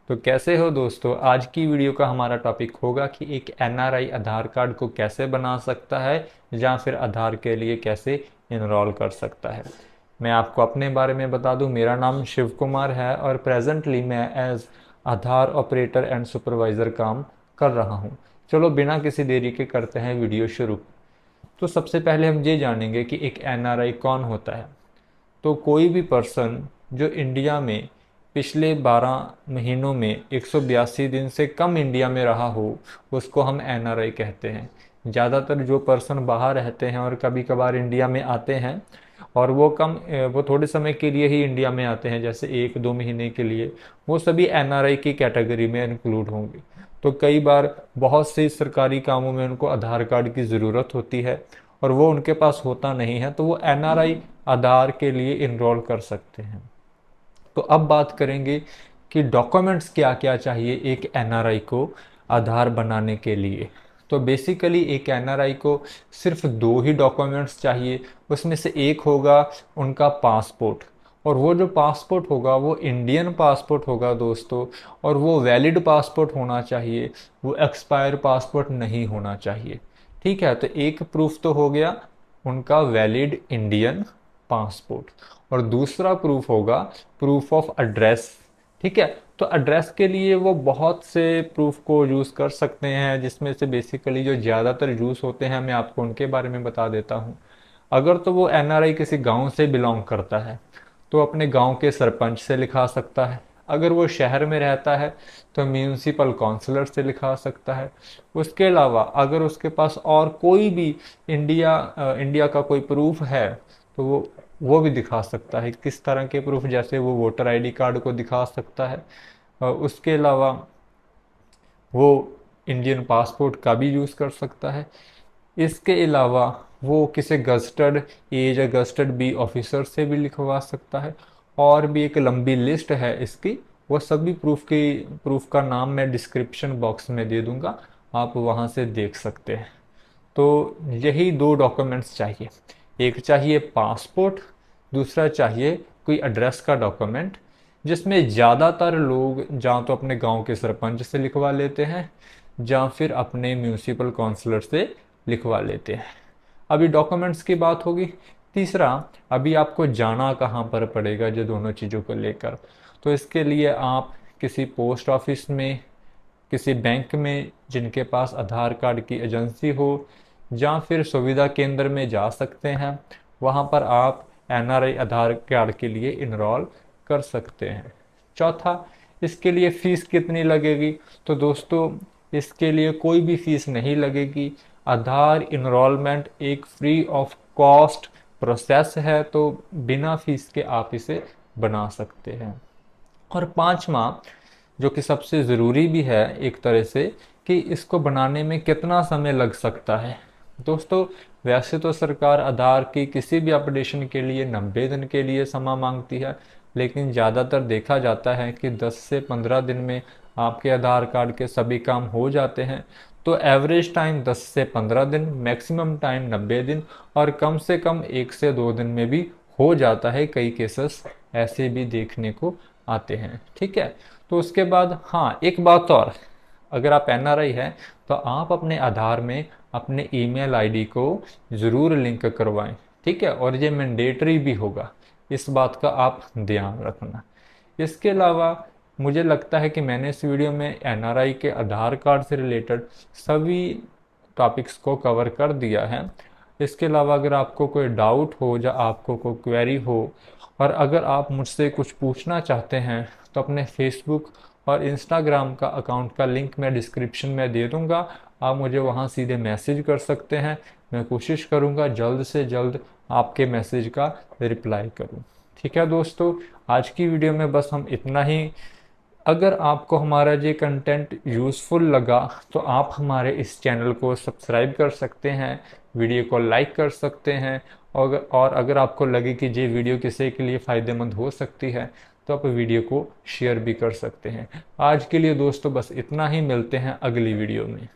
तो कैसे हो दोस्तों। आज की वीडियो का हमारा टॉपिक होगा कि एक एनआरआई आधार कार्ड को कैसे बना सकता है या फिर आधार के लिए कैसे इनरोल कर सकता है। मैं आपको अपने बारे में बता दूं, मेरा नाम शिव कुमार है और प्रेजेंटली मैं as Aadhaar operator and supervisor काम कर रहा हूं। चलो बिना किसी देरी के करते हैं वीडियो शुरू। तो सबसे पहले हम ये जानेंगे कि एक एनआरआई कौन होता है। तो कोई भी पर्सन जो इंडिया में पिछले 12 महीनों में 182 दिन से कम इंडिया में रहा हो, उसको हम एनआरआई कहते हैं। ज़्यादातर जो पर्सन बाहर रहते हैं और कभी कभार इंडिया में आते हैं, और वो थोड़े समय के लिए ही इंडिया में आते हैं, जैसे 1-2 महीने के लिए, वो सभी एनआरआई की कैटेगरी में इंक्लूड होंगे। तो कई बार बहुत से सरकारी कामों में उनको आधार कार्ड की ज़रूरत होती है और वो उनके पास होता नहीं है, तो वो एनआरआई आधार के लिए इनरोल कर सकते हैं। तो अब बात करेंगे कि डॉक्यूमेंट्स क्या क्या चाहिए एक एनआरआई को आधार बनाने के लिए। तो बेसिकली एक एनआरआई को सिर्फ दो ही डॉक्यूमेंट्स चाहिए। उसमें से एक होगा उनका पासपोर्ट, और वो जो पासपोर्ट होगा वो इंडियन पासपोर्ट होगा दोस्तों, और वो वैलिड पासपोर्ट होना चाहिए, वो एक्सपायर पासपोर्ट नहीं होना चाहिए। ठीक है, तो एक प्रूफ तो हो गया उनका वैलिड इंडियन पासपोर्ट, और दूसरा प्रूफ होगा प्रूफ ऑफ एड्रेस। ठीक है, तो एड्रेस के लिए वो बहुत से प्रूफ को यूज़ कर सकते हैं, जिसमें से बेसिकली जो ज़्यादातर यूज़ होते हैं मैं आपको उनके बारे में बता देता हूँ। अगर तो वो एनआरआई किसी गांव से बिलोंग करता है तो अपने गांव के सरपंच से लिखा सकता है। अगर वो शहर में रहता है तो म्यूनसिपल काउंसलर से लिखा सकता है। उसके अलावा अगर उसके पास और कोई भी इंडिया का कोई प्रूफ है तो वो भी दिखा सकता है। किस तरह के प्रूफ, जैसे वो वोटर आईडी कार्ड को दिखा सकता है। उसके अलावा वो इंडियन पासपोर्ट का भी यूज़ कर सकता है। इसके अलावा वो किसी गज़टेड एज या गज़टेड बी ऑफिसर से भी लिखवा सकता है। और भी एक लंबी लिस्ट है इसकी, वो सभी प्रूफ का नाम मैं डिस्क्रिप्शन बॉक्स में दे दूंगा, आप वहाँ से देख सकते हैं। तो यही दो डॉक्यूमेंट्स चाहिए, एक चाहिए पासपोर्ट, दूसरा चाहिए कोई एड्रेस का डॉक्यूमेंट, जिसमें ज़्यादातर लोग या तो अपने गांव के सरपंच से लिखवा लेते हैं या फिर अपने म्यूनिसिपल काउंसलर से लिखवा लेते हैं। अभी डॉक्यूमेंट्स की बात होगी। तीसरा, अभी आपको जाना कहाँ पर पड़ेगा ये दोनों चीज़ों को लेकर। तो इसके लिए आप किसी पोस्ट ऑफिस में, किसी बैंक में जिनके पास आधार कार्ड की एजेंसी हो, या फिर सुविधा केंद्र में जा सकते हैं। वहाँ पर आप एनआरआई आधार कार्ड के लिए इनरोल कर सकते हैं। चौथा, इसके लिए फ़ीस कितनी लगेगी। तो दोस्तों इसके लिए कोई भी फ़ीस नहीं लगेगी। आधार इनरोलमेंट एक फ्री ऑफ कॉस्ट प्रोसेस है, तो बिना फीस के आप इसे बना सकते हैं। और पांचवा, जो कि सबसे ज़रूरी भी है एक तरह से, कि इसको बनाने में कितना समय लग सकता है। दोस्तों वैसे तो सरकार आधार की किसी भी अपडेशन के लिए 90 दिन के लिए समय मांगती है, लेकिन ज़्यादातर देखा जाता है कि 10 से 15 दिन में आपके आधार कार्ड के सभी काम हो जाते हैं। तो एवरेज टाइम 10 से 15 दिन, मैक्सिमम टाइम 90 दिन, और कम से कम 1 से 2 दिन में भी हो जाता है। कई केसेस ऐसे भी देखने को आते हैं। ठीक है, तो उसके बाद हाँ एक बात और, अगर आप एनआरआई हैं तो आप अपने आधार में अपने ईमेल आईडी को ज़रूर लिंक करवाएं। ठीक है, और ये मैंडेटरी भी होगा, इस बात का आप ध्यान रखना। इसके अलावा मुझे लगता है कि मैंने इस वीडियो में एनआरआई के आधार कार्ड से रिलेटेड सभी टॉपिक्स को कवर कर दिया है। इसके अलावा अगर आपको कोई डाउट हो या आपको कोई क्वेरी हो, और अगर आप मुझसे कुछ पूछना चाहते हैं, तो अपने फेसबुक और इंस्टाग्राम का अकाउंट का लिंक मैं डिस्क्रिप्शन में दे दूंगा। आप मुझे वहाँ सीधे मैसेज कर सकते हैं। मैं कोशिश करूँगा जल्द से जल्द आपके मैसेज का रिप्लाई करूँ। ठीक है दोस्तों, आज की वीडियो में बस हम इतना ही। अगर आपको हमारा ये कंटेंट यूज़फुल लगा तो आप हमारे इस चैनल को सब्सक्राइब कर सकते हैं, वीडियो को लाइक कर सकते हैं, और अगर आपको लगे कि ये वीडियो किसी के लिए फ़ायदेमंद हो सकती है तो आप वीडियो को शेयर भी कर सकते हैं। आज के लिए दोस्तों बस इतना ही, मिलते हैं अगली वीडियो में।